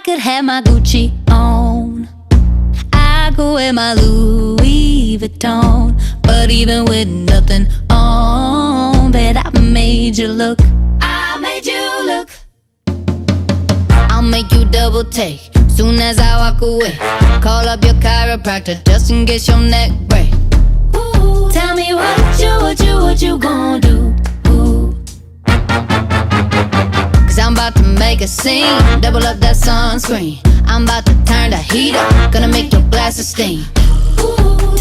could have my Gucci on, I could wear my Louis Vuitton, but even with nothing on, bet I made you look. I made you look. I'll make you double take soon as I walk away. Call up your chiropractor just in case your neck break. Ooh, tell me what you gon' do? Ooh. Cause I'm about to make a scene, double up that sunscreen. I'm about to turn the heat up, gonna make your glasses steam. Ooh,